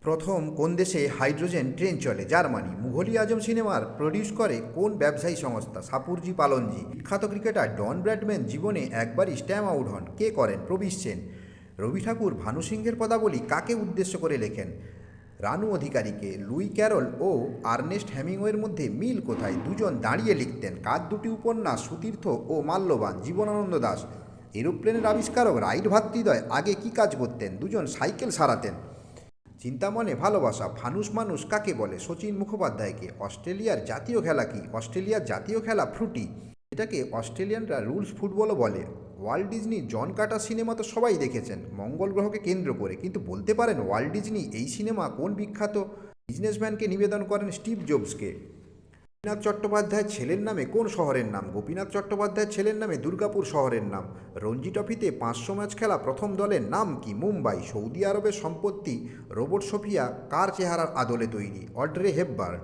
প্রথম কোন দেশে হাইড্রোজেন ট্রেন চলে? জার্মানি। মুঘল-ই আজম সিনেমার প্রডিউস করে কোন ব্যবসায়ী সংস্থা? সাপুরজি পালনজি। বিখ্যাত ক্রিকেটার ডন ব্র্যাডম্যান জীবনে একবারই স্ট্যাম্প আউট হন, কে করেন? প্রবীর সেন। রবি ঠাকুর ভানু সিংহের পদাবলী কাকে উদ্দেশ্য করে লেখেন? রানু অধিকারীকে। লুই ক্যারল ও আর্নেস্ট হেমিংওয়ের মধ্যে মিল কোথায়? দুজন দাঁড়িয়ে লিখতেন। কার দুটি উপন্যাস সুতীর্থ ও মাল্যবান? জীবনানন্দ দাশ। এরোপ্লেনের আবিষ্কারক রাইট ভ্রাতৃদ্বয় আগে কী কাজ করতেন? দুজন সাইকেল সারাতেন। চিন্তামনে ভালোবাসা ফানুস মানুষ কাকে বলে? শচীন মুখোপাধ্যায়কে। অস্ট্রেলিয়ার জাতীয় খেলা কি? অস্ট্রেলিয়ার জাতীয় খেলা ফ্রুটি। এটাকে অস্ট্রেলিয়ানরা রুলস ফুটবলও বলে। ওয়াল্ট ডিজনি জন কাটার সিনেমা তো সবাই দেখেছেন মঙ্গল গ্রহকে কেন্দ্র করে, কিন্তু বলতে পারেন ওয়াল্ট ডিজনি এই সিনেমা কোন বিখ্যাত বিজনেসম্যানকে নিবেদন করেন? স্টিভ জবসকে। গোপীনাথ চট্টোপাধ্যায়ের ছেলের নামে কোন শহরের নাম? গোপীনাথ চট্টোপাধ্যায়ের ছেলের নামে দুর্গাপুর শহরের নাম। রঞ্জি ট্রফিতে 500 ম্যাচ খেলা প্রথম দলের নাম কি? মুম্বাই। সৌদি আরবের সম্পত্তি রোবট সোফিয়া কার চেহারার আদলে তৈরি? Audrey Hepburn.